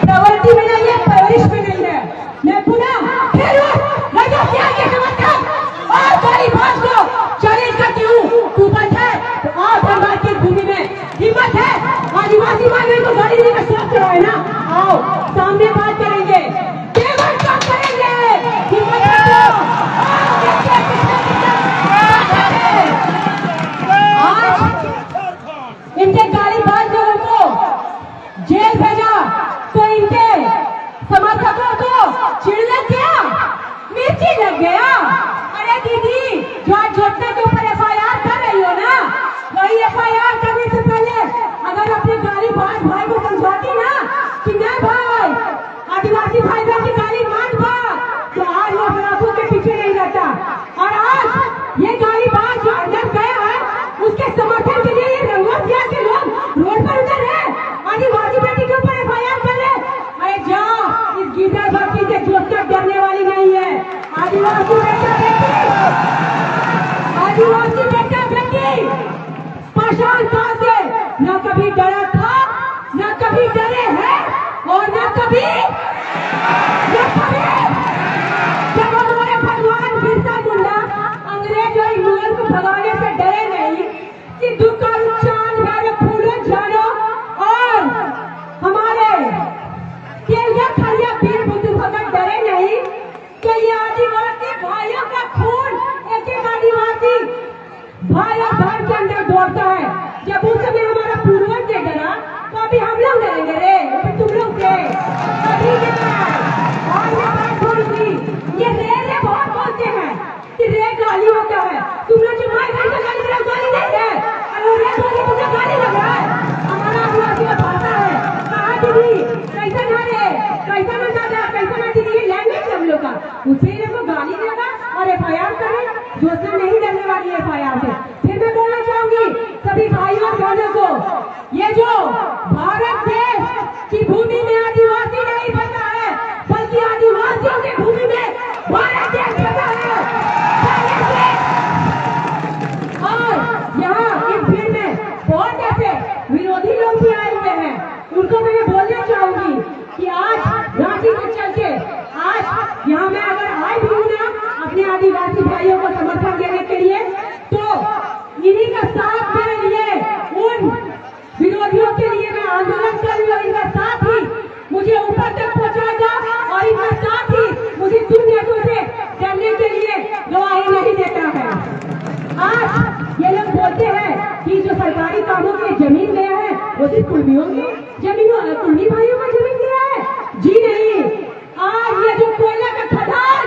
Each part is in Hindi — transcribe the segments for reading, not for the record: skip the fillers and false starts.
प्रवृत्ति में नहीं है, परवरिश में नहीं है। मैं पुनः फिर राजस्थान के समर्थक और गरीबाज को चैलेंज करती हूँ, तू बच है तो आओ धनबाद की भूमि में, हिम्मत है आदिवासी भाइयों को गाड़ी देने का शौक चढ़ा है ना, आओ सामने बात करेंगे, केवल काम करेंगे, हिम्मत करो, आज इनके गालीबाज लोगों को जेल भेजा तो इनके समर्थकों को चिढ़ लग गया, मिर्ची लग गया। अरे दीदी, जो आज घटना के ऊपर एफआईआर कर रही हो ना, वही एफआईआर करने से पहले अगर अपने गालीबाज भाई को समझाती ना कि नहीं भाई आदिवासी भाई बहन की गाली मान बा, तो आज वो अपराधों के पीछे नहीं रहता। और आज ये गालीबाज जो अंदर गया है, उसके समर्थन के लिए ये रंगोटिया के लोग रोड पर उतर है, आदिवासी बेटी के ऊपर एफआईआर कर ले। अरे जाओ, इस गीदड़ भक्ति से जो तक डरने वाली नहीं है। आदिवासी बेटा बेटी, आदिवासी बेटा बेटी पाषाण काल से न कभी डरा था, न कभी डरे हैं, और न कभी जब हमारे भगवान बिरसा मुंडा अंग्रेज और मुगल को भगाने से डरे नहीं, सिद्धू कालूचान मेरे फूले जानो और हमारे केलिया खड़िया वीर बुद्धू भगत डरे नहीं, तो ये आदिवासी भाइयों का खून एक एक आदिवासी भाई और बहन के अंदर दौड़ता है। जब उस समय हमारा पूर्वज ने डरा, तो अभी हम लोग डरेंगे रे, अभी तुम लोग थे अभी और ये बात थोड़ी सी, ये रे बहुत बोलते हैं कि रे गाली होता है, तुम लोग जो भाई बहन को गाली दे रहे हो, गाली नहीं है, अरे रे बोली तुझे गाली लग रहा है। हमारा आदिवासी का भाषा है, कहा दीदी कैसा ना रे, कैसा ना दादा, कैसा ना दीदी, ये लैंग्वेज हम लोग का, उसे इनको गाली देगा और एफआईआर करें, जो नहीं डरने वाली है एफआईआर से। फिर मैं बोलना चाहूंगी सभी भाइयों और बहनों को, ये जो भारत देश की भूमि में आदिवासी नहीं बसा है, बल्कि आदिवासियों की भूमि में भारत देश बसा है। और यहाँ इस भीड़ में बहुत ऐसे विरोधी लोग भी आए हुए हैं, उनको मैं बोलना चाहूंगी कि आज रांची से चल के आज यहाँ मैं अगर आई भी हूँ ना अपने आदिवासी भाइयों को समर्थन देने के लिए, तो इन्हीं का साथ मेरे लिए, उन विरोधियों के लिए मैं आंदोलन कर रही हूँ, इनका साथ ही मुझे ऊपर तक पहुँचाएगा और इनका साथ ही मुझे दुनिया से डरने के लिए गवाही नहीं देता है। आज ये लोग बोलते हैं कि जो सरकारी कामों के जमीन गया है वो सिर्फ कुर्मियों की जमीन, कुर्मी भाइयों का जमीन गया है, जी नहीं। आज ये जो कोयला का खदान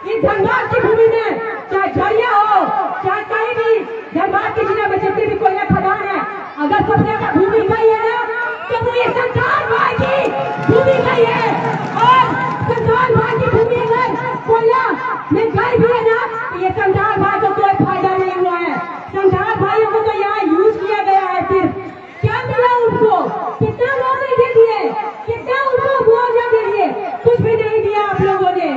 इस धनबाद की भूमि में, चाहे झरिया हो चाहे कहीं भी, धनबाद की जिला में जितनी भी कोयला खदान है, अगर सबसे ज्यादा भूमि गई है ना, तो वो ये संतान भाई की भूमि गई है। और संतान भाई की भूमि अगर कोयला में गई भी है ना, तो ये संतान भाई को कोई फायदा नहीं हुआ है। संतान भाइयों को तो यहाँ यूज किया गया है, सिर्फ क्या मिला उनको, कितना मुआवजे दे दिए, कितना उनको मुआवजा दे दिए, कुछ भी नहीं दिया आप लोगों ने।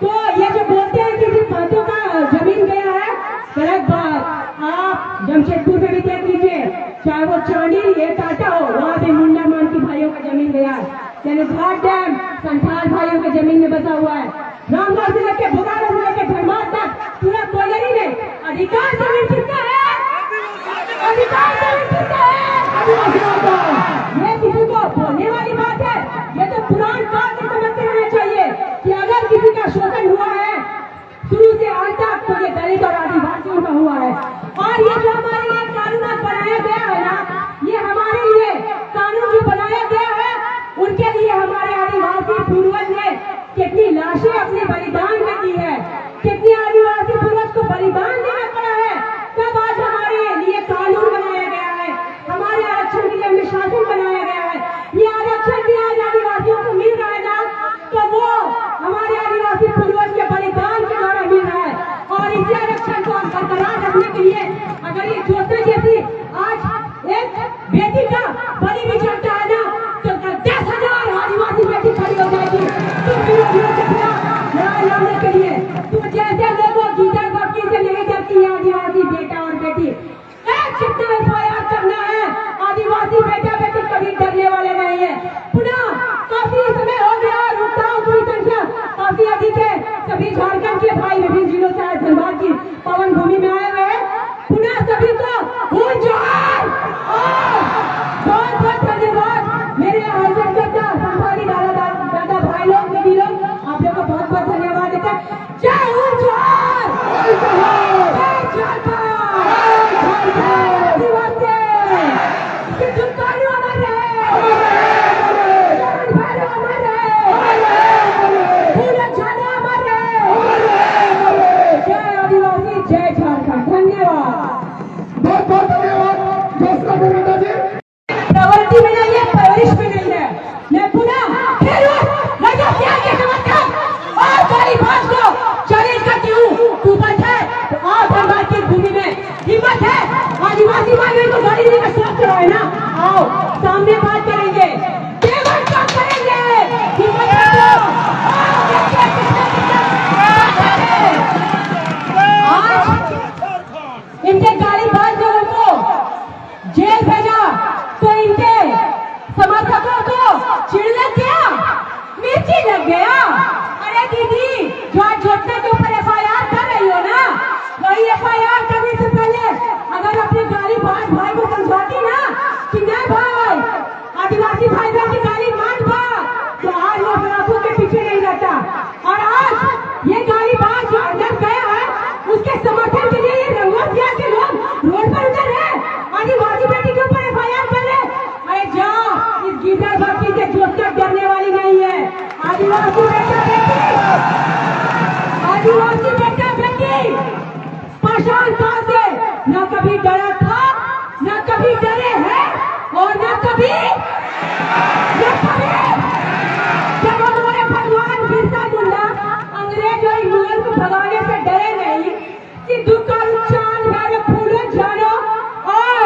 तो ये जो बोलते हैं कि सिर्फ महतो का जमीन गया है, गलत बात। आप जमशेदपुर में भी देख लीजिए, चाहे वो चांदी ये टाटा हो, वहाँ भी मुंडा मान की भाइयों का जमीन गया है। यानी घाट डैम संथाल भाइयों के जमीन में बसा हुआ है। रामगढ़ से लेकर बोकारो से लेकर धनबाद तक पूरा कोयलरी में अधिकार जमीन किसका है, अधिकार जमीन किसका है, आदिवासियों का। ये किसी को बोलने वाली बात है, ये तो पुरान काल से समझते रहना चाहिए कि अगर किसी का शोषण हुआ है शुरू से अंत तक, तो ये दलित और आदिवासियों का हुआ है। और ये जो हमारे लिए कानून बनाया गया है ना, ये हमारे लिए कानून जो बनाया गया है, उनके लिए हमारे आदिवासी पूर्वज ने कितनी लाशें अपने बलिदान में दी है, कितनी आदिवासी पूर्वज को बलिदान देना पड़ा है, तब आज हमारे लिए कानून बनाया गया है, हमारे आरक्षण के लिए हमें शासन बनाया गया है। ये आरक्षण भी आज आदिवासियों को मिल रहा है ना, तो वो हमारे आदिवासी पूर्वज के बलिदान के द्वारा मिल रहा है। और इसी आरक्षण को बरकरार रखने के लिए अगर ये ज्योति जैसी आज एक बेटी का बलि भी चढ़ता है ना, तो 10,000 आदिवासी बेटी खड़ी हो जाएगी तुम विरोधियों के खिलाफ लड़ाई लड़ने के लिए। आदिवासी बेटा बेटी, आदिवासी बेटा बेटी पाषाण काल से न कभी डरा था, न कभी डरे हैं और न कभी जब हमारे भगवान बिरसा मुंडा अंग्रेज और मुगल को भगाने से डरे नहीं, सिद्धू कालूचान मेरे फूले जानो और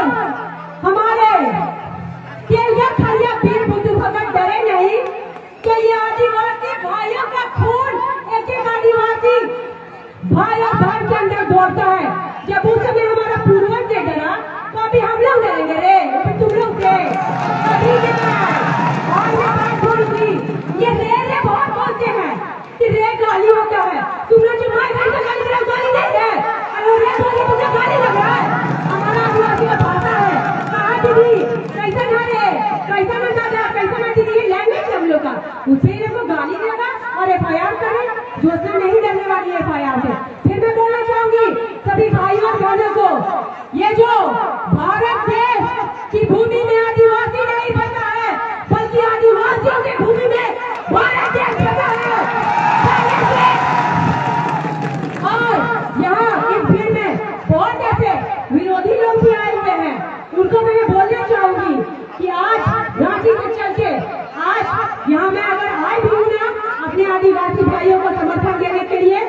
हमारे केलिया खलिया वीर बुद्धू भगत डरे नहीं, तो ये आदिवासी भाइयों का खून एक एक आदिवासी भाई और बहन के अंदर दौड़ता है। जब उस समय हमारा पूर्वज ने डरा तो अभी हम लोग डरेंगे रे, अभी तुम लोग से अभी और ये बात थोड़ी ये रे बहुत बोलते हैं कि रे गाली होता है। तुम लोग जो माय बहन को गाली दे रहे हो गाली नहीं है, अरे रे बोली तुमसे गाली लग रहा है। हमारा आदिवासी का भाषा है, कहा दीदी कैसा ना रे, कैसा ना दादा, कैसा ना दीदी, ये लैंग्वेज हम लोग का, उससे ही हमको गाली देगा और FIR करें जो उससे नहीं डरने वाली है FIR से। फिर मैं बोलना चाहूंगी सभी भाइयों और बहनों को, ये जो भारत देश की भूमि में आदिवासी नहीं बसा है, बल्कि आदिवासियों की भूमि में भारत देश बसा है। और यहाँ इस भीड़ में बहुत ऐसे विरोधी लोग भी आए हुए हैं, उनको मैं बोलना चाहूंगी कि आज रांची से चल के आज यहाँ मैं अगर आई भी हूँ ना अपने आदिवासी भाइयों को समर्थन देने के लिए,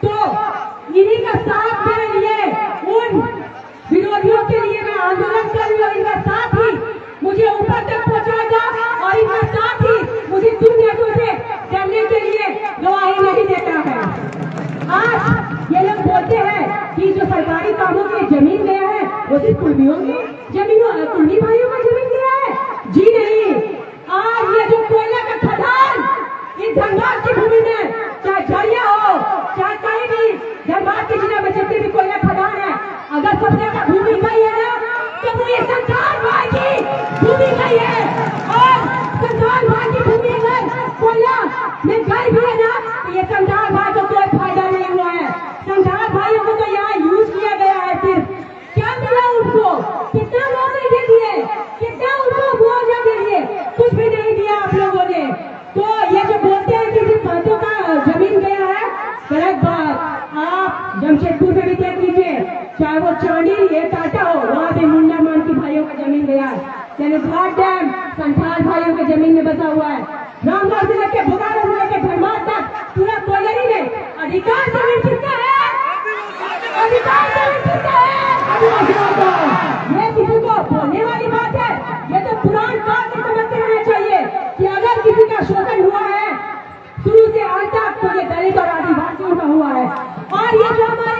तो इन्हीं का साथ मेरे लिए, उन विरोधियों के लिए मैं आंदोलन कर रही हूँ। इनका साथ ही मुझे ऊपर तक पहुँचाएगा और इनका साथ ही मुझे दुनिया से डरने के लिए गवाही नहीं देता है। आज ये लोग बोलते हैं कि जो सरकारी कामों के जमीन गया है वो सिर्फ कुर्मियों की जमीन, कुर्मी भाइयों का जमीन गया है। जी नहीं, आज ये जो कोयला का खदान इस धनबाद की भूमि में, चाहे झरिया हो चाहे कहीं भी, धनबाद की जिला में जितने भी कोयला खदान है, अगर सबसे ज्यादा भूमि गई है ना तो वो ये संतान भाई की भूमि गई है। और संतान भाई की भूमि अगर कोयला में गई भी है ना तो ये संतान भाई को कोई फायदा नहीं हुआ है। संतान भाइयों को तो यहाँ यूज किया गया है। फिर क्या मिला उनको, कितना मुआवजे दे दिए, कितना उनको मुआवजा दे दिए, कुछ भी नहीं दिया आप लोगों ने। तो ये जो बोलते हैं कि सिर्फ महतो का जमीन गया है, गलत बात। आप जमशेदपुर में भी देख लीजिए, चाहे वो चांदी ये टाटा हो, वहाँ भी मुंडा मान की भाइयों का जमीन गया है। यानी घाट डैम संथाल भाइयों के जमीन में बसा हुआ है। रामगढ़ से लेकर बोकारो से लेकर धनबाद तक पूरा कोयलरी में अधिकार जमीन किसका है, अधिकार जमीन किसका है, आदिवासियों को। ये किसी को बोलने वाली बात है, ये तो पुरान काल से समझते रहना चाहिए कि अगर किसी का शोषण हुआ है शुरू से अंत तक तो ये दलित और आदिवासियों का हुआ है। और ये जो हमारे